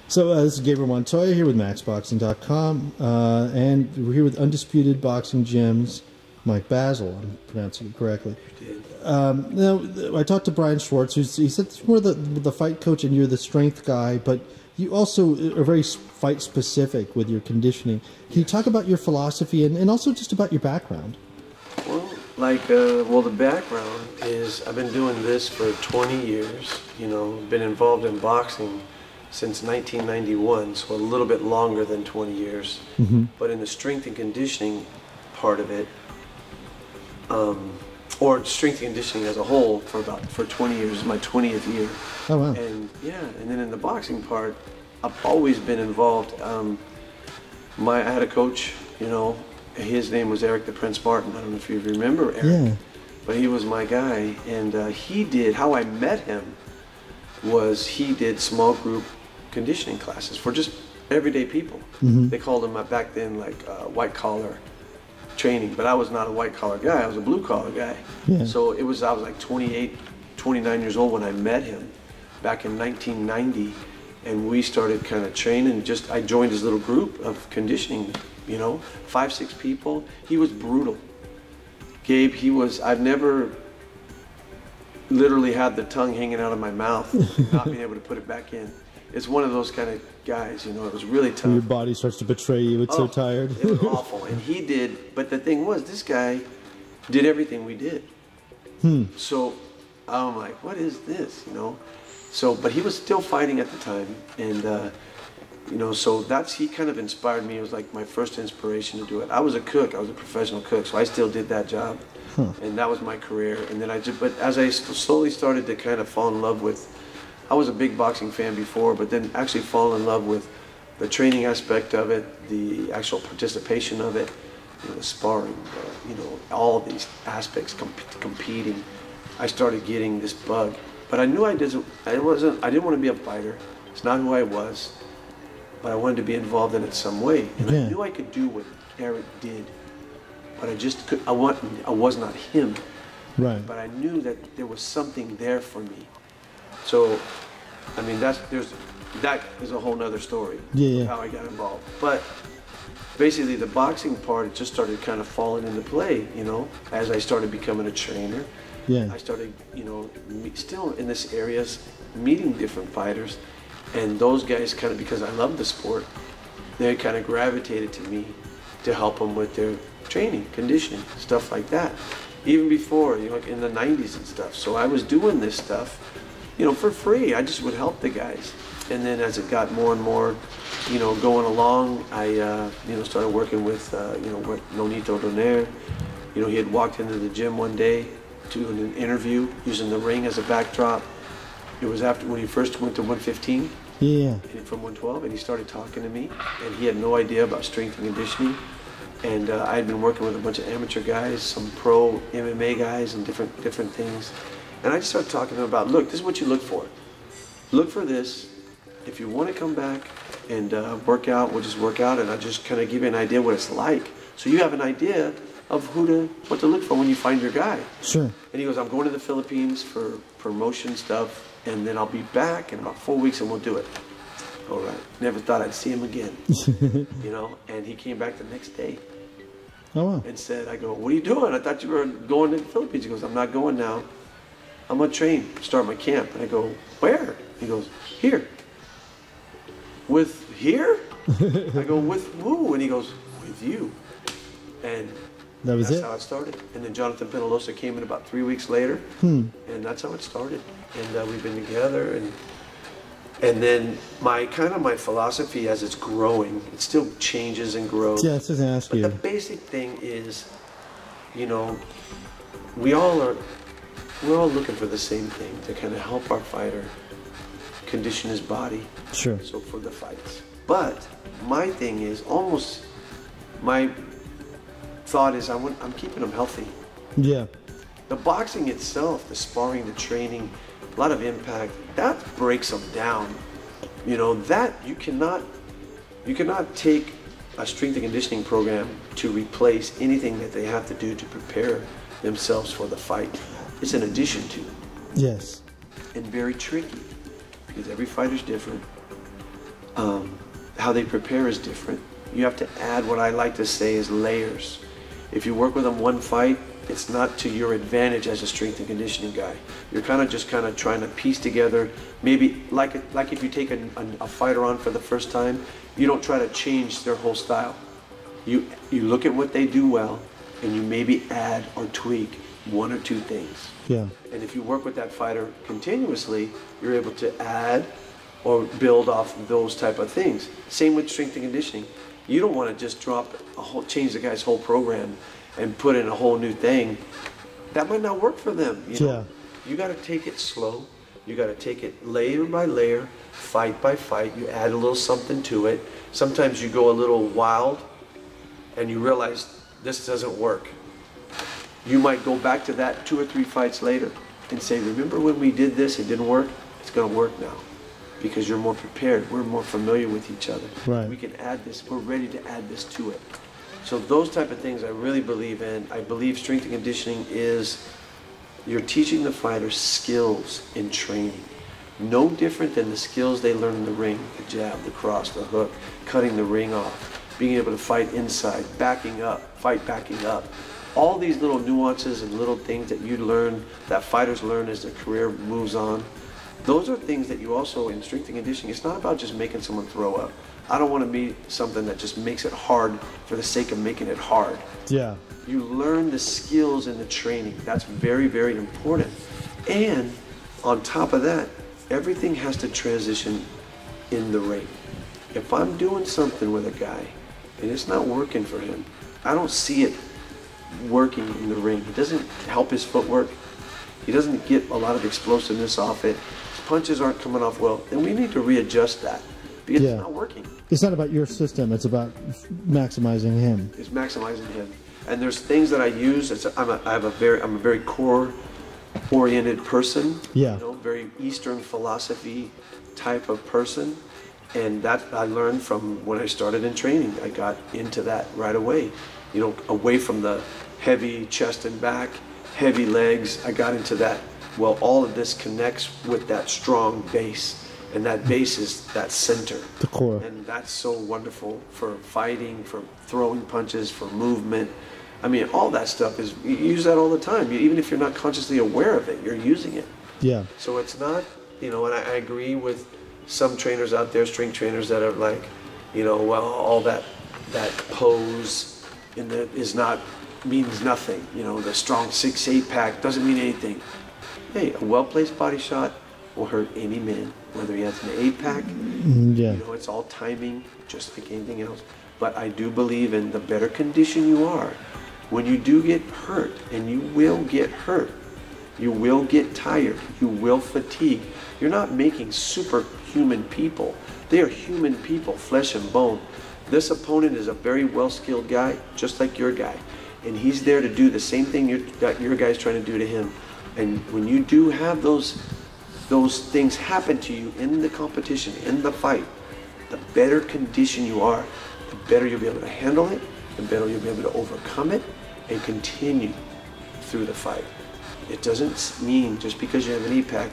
So this is Gabriel Montoya here with MaxBoxing.com, and we're here with Undisputed Boxing Gyms, Mike Bazzel, I'm pronouncing it correctly. Now, I talked to Brian Schwartz, he said it's more the fight coach and you're the strength guy, but you also are very fight specific with your conditioning. Can you talk about your philosophy and also just about your background? Well, well, the background is I've been doing this for 20 years, you know, been involved in boxing since 1991, so a little bit longer than 20 years. But in the strength and conditioning part of it, or strength and conditioning as a whole, for 20 years, is my 20th year. Oh wow! And yeah, and then in the boxing part, I've always been involved. I had a coach, you know, his name was Eric the Prince Martin. I don't know if you remember Eric, yeah. But he was my guy, and how I met him was he did small group conditioning classes for just everyday people. They called them back then like white collar training, but I was not a white collar guy, I was a blue collar guy. Yeah. So I was like 28, 29 years old when I met him back in 1990, and we started kind of training. I joined his little group of conditioning, you know, 5, 6 people. He was brutal. Gabe, I've never literally had the tongue hanging out of my mouth, not being able to put it back in. It's one of those kind of guys, you know, it was really tough. Your body starts to betray you, it's so tired. It was awful, and he did, but the thing was, this guy did everything we did. So I'm like, what is this, you know? So, but he was still fighting at the time, and you know, so he kind of inspired me. It was like my first inspiration to do it. I was a cook, I was a professional cook, so I still did that job. And that was my career. And then but as I slowly started to kind of fall in love with, I was a big boxing fan before, but then actually fall in love with the training aspect of it, the actual participation of it, you know, the sparring, you know, all these aspects, competing. I started getting this bug, but I knew I didn't want to be a fighter. It's not who I was, but I wanted to be involved in it some way. And I knew I could do what Eric did, but I was not him. Right. But I knew that there was something there for me. So, I mean, that is a whole nother story. Yeah. Of how I got involved. But basically, the boxing part, it just started kind of falling into play, you know, as I started becoming a trainer. Yeah. I started, you know, still in this area, meeting different fighters, and those guys kind of, because I love the sport, they kind of gravitated to me to help them with their training, conditioning, stuff like that. Even before, you know, like in the 90s and stuff. So I was doing this stuff, you know, for free. I just would help the guys. And then as it got more and more, you know, going along, I, you know, started working with, you know, Nonito Donaire. You know, he had walked into the gym one day doing an interview, using the ring as a backdrop. It was after when he first went to 115. Yeah. From 112, and he started talking to me, and he had no idea about strength and conditioning. And I had been working with a bunch of amateur guys, some pro MMA guys, and different things. And I just started talking to him about, look, this is what you look for. Look for this. If you want to come back and work out, we'll just work out, and I'll just kind of give you an idea what it's like, so you have an idea of what to look for when you find your guy. Sure. And he goes, I'm going to the Philippines for promotion stuff, and then I'll be back in about 4 weeks, and we'll do it. All right. Never thought I'd see him again. You know, and he came back the next day. Oh, wow. And said, I go, what are you doing? I thought you were going to the Philippines. He goes, I'm not going now. I'm going to train, start my camp. And I go, where? He goes, here. With here? I go, with who? And he goes, with you. And that's how it started. And then Jonathan Penalosa came in about 3 weeks later. And that's how it started. And we've been together. And then my philosophy as it's growing, it still changes and grows. Yeah, I was just gonna ask you. But the basic thing is, you know, we're all looking for the same thing, to kind of help our fighter condition his body. Sure. So for the fights. But my thing is, my thought is I'm keeping them healthy. Yeah. The boxing itself, the sparring, the training, a lot of impact, that breaks them down. You know, that you cannot take a strength and conditioning program to replace anything that they have to do to prepare themselves for the fight. It's an addition to. Yes. And very tricky, because every fighter's different. How they prepare is different. You have to add what I like to say is layers. If you work with them one fight, it's not to your advantage as a strength and conditioning guy. You're just trying to piece together, maybe like if you take a fighter on for the first time, you don't try to change their whole style. You look at what they do well, and you maybe add or tweak one or two things. Yeah. And if you work with that fighter continuously, you're able to add or build off those type of things. Same with strength and conditioning. You don't want to just change the guy's whole program and put in a whole new thing. That might not work for them. You know? You got to take it slow. You got to take it layer by layer, fight by fight. You add a little something to it. Sometimes you go a little wild and you realize this doesn't work. You might go back to that 2 or 3 fights later and say, remember when we did this, it didn't work? It's going to work now. Because you're more prepared, we're more familiar with each other. Right. We can add this, we're ready to add this to it. So those type of things I really believe in. I believe strength and conditioning is you're teaching the fighters skills in training. No different than the skills they learn in the ring, the jab, the cross, the hook, cutting the ring off, being able to fight inside, backing up, fight backing up. All these little nuances and little things that you learn, that fighters learn as their career moves on, those are things that you also, in strength and conditioning, it's not about just making someone throw up. I don't want to be something that just makes it hard for the sake of making it hard. Yeah. You learn the skills in the training. That's very, very important. And on top of that, everything has to transition in the ring. If I'm doing something with a guy and it's not working for him, I don't see it working in the ring. It doesn't help his footwork. He doesn't get a lot of explosiveness off it. His punches aren't coming off well. And we need to readjust that because it's not working. It's not about your system. It's about maximizing him. It's maximizing him. And there's things that I use. I'm a very core-oriented person. Yeah. You know, very Eastern philosophy type of person. And that I learned from when I started in training. I got into that right away. You know, away from the heavy chest and back, heavy legs, I got into that. Well, all of this connects with that strong base, and that base is that center. The core. And that's so wonderful for fighting, for throwing punches, for movement. I mean, all that stuff is, you use that all the time. Even if you're not consciously aware of it, you're using it. Yeah. So it's not, you know, and I agree with some trainers out there, strength trainers, that are like, you know, well, all that pose means nothing. You know, the strong 6'8" pack doesn't mean anything. Hey, a well-placed body shot will hurt any man, whether he has an 8-pack. Yeah. You know, it's all timing, just like anything else. But I do believe in the better condition you are, when you do get hurt, and you will get hurt, you will get tired, you will fatigue. You're not making superhuman people. They are human people, flesh and bone. This opponent is a very well-skilled guy, just like your guy. And he's there to do the same thing your guy's trying to do to him. And when you do have those things happen to you in the competition, in the fight, the better condition you are, the better you'll be able to handle it, the better you'll be able to overcome it and continue through the fight. It doesn't mean just because you have an E-pack,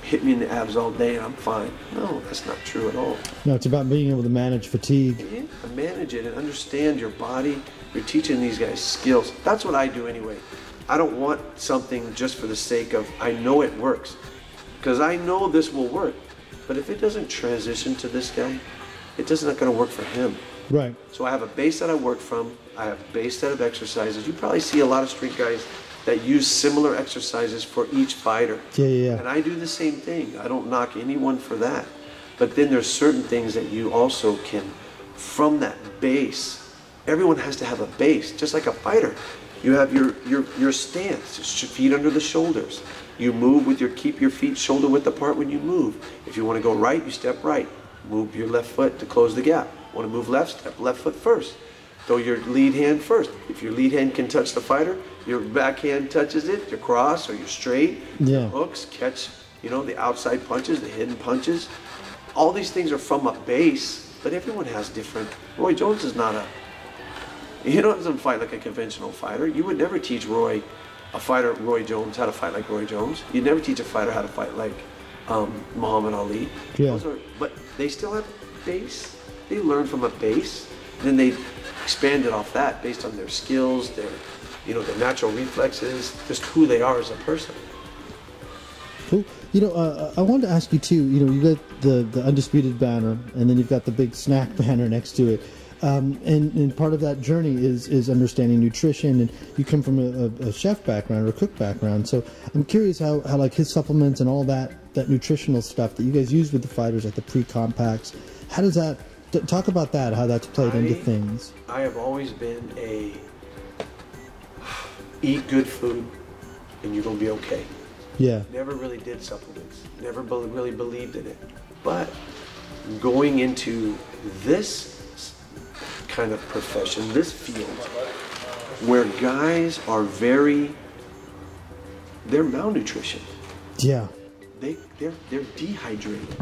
hit me in the abs all day and I'm fine. No, that's not true at all. No, it's about being able to manage fatigue. Yeah, manage it and understand your body. You're teaching these guys skills. That's what I do anyway. I don't want something just for the sake of, I know it works. Because I know this will work. But if it doesn't transition to this guy, it's not going to work for him. Right. So I have a base that I work from. I have a base set of exercises. You probably see a lot of strength guys that use similar exercises for each fighter. Yeah. And I do the same thing. I don't knock anyone for that. But then there's certain things that you also can, from that base, everyone has to have a base, just like a fighter. You have your stance, feet under the shoulders. You move with keep your feet shoulder width apart when you move. If you want to go right, you step right. Move your left foot to close the gap. Want to move left, step left foot first. Throw your lead hand first. If your lead hand can touch the fighter, your back hand touches it, your cross or your straight, Yeah. hooks, catch, you know, the outside punches, the hidden punches. All these things are from a base, but everyone has different. Roy Jones is not he doesn't fight like a conventional fighter. You would never teach Roy Jones how to fight like Roy Jones. You'd never teach a fighter how to fight like Muhammad Ali. Yeah. But they still have base. They learn from a base, then they expand it off that based on their skills, their natural reflexes, just who they are as a person. Cool. I wanted to ask you too. You got the Undisputed banner, and then you've got the big snack banner next to it. And part of that journey is understanding nutrition, and you come from a chef background or a cook background. So I'm curious how like his supplements and all that nutritional stuff that you guys use with the fighters, like the pre-compacts. How does that? Talk about that. How that's played into things. I have always been a eat good food, and you're gonna be okay. Yeah. Never really did supplements. Never really believed in it. But going into this kind of profession, this field, where guys are they're malnutrition. Yeah. They're dehydrated.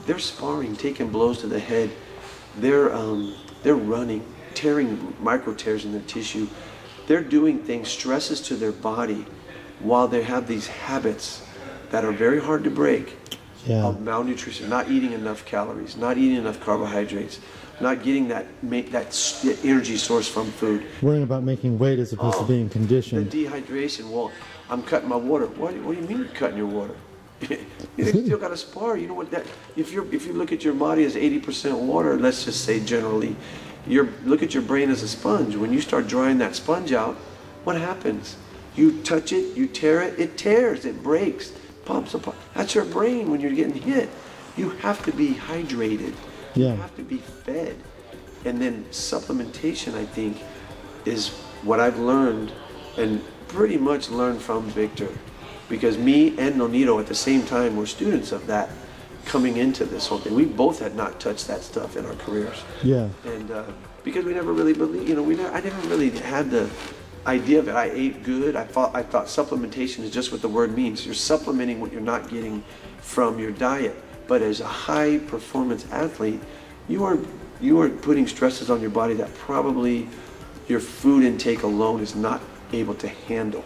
They're sparring, taking blows to the head. They're running, tearing micro tears in their tissue. They're doing things, stresses to their body, while they have these habits that are very hard to break. Yeah. Of malnutrition, not eating enough calories, not eating enough carbohydrates, not getting that energy source from food. Worrying about making weight as opposed to being conditioned. The dehydration. Well, I'm cutting my water. What do you mean you're cutting your water? You still got to spar. You know what that? If you look at your body as 80% water, let's just say generally, look at your brain as a sponge. When you start drying that sponge out, what happens? You touch it, you tear it, it tears, it breaks, pops apart. That's your brain when you're getting hit. You have to be hydrated. Yeah. You have to be fed. And then supplementation, I think, is what I've learned and pretty much learned from Victor. Because me and Nonito at the same time were students of that coming into this whole thing. We both had not touched that stuff in our careers. Yeah. And because we never really believed, I never really had the idea of it. I ate good. I thought supplementation is just what the word means. You're supplementing what you're not getting from your diet. But as a high performance athlete, you are putting stresses on your body that probably your food intake alone is not able to handle.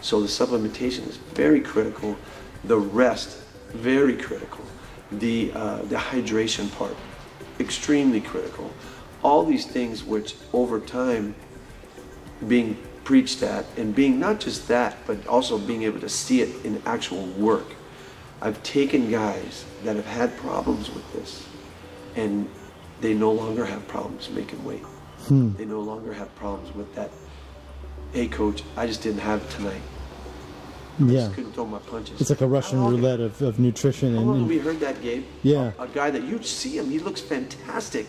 So the supplementation is very critical. The rest, very critical. The hydration part, extremely critical. All these things which over time being preached at, and being not just that, but also being able to see it in actual work. I've taken guys that have had problems with this, and they no longer have problems making weight. They no longer have problems with that. Hey coach, I just didn't have it tonight. I just couldn't throw my punches. It's like a Russian roulette of nutrition. How long have we heard that, Gabe? Yeah. A guy that you see him, he looks fantastic,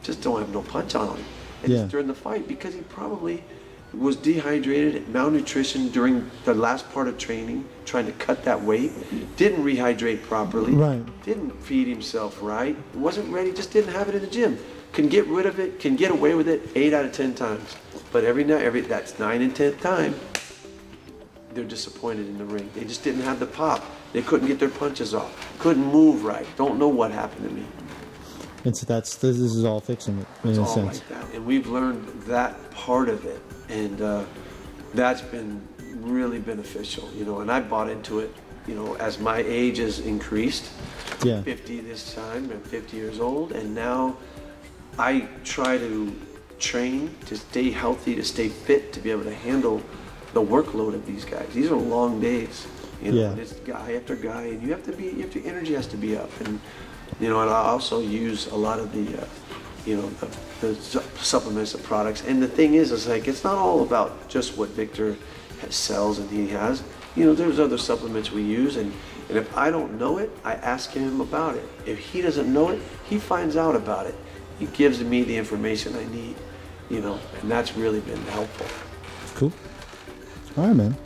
just don't have no punch on him. And it's during the fight because he probably was dehydrated, malnutrition during the last part of training, trying to cut that weight, didn't rehydrate properly, didn't feed himself right, wasn't ready, just didn't have it in the gym. Can get rid of it, can get away with it 8 out of 10 times. But that's 9 and 10th time, they're disappointed in the ring. They just didn't have the pop. They couldn't get their punches off, couldn't move right. Don't know what happened to me. And so this is all fixing it in a sense. Like that. And we've learned that part of it, and that's been really beneficial, and I bought into it, as my age has increased. 50 this time, I'm 50 years old, and now I try to train to stay healthy, to stay fit, to be able to handle the workload of these guys. These are long days, and it's guy after guy, and your energy has to be up, and and I also use a lot of the supplements, the products. And the thing is it's not all about just what Victor sells and he has. There's other supplements we use, and if I don't know it, I ask him about it. If he doesn't know it, he finds out about it. He gives me the information I need, and that's really been helpful. Cool. All right, man.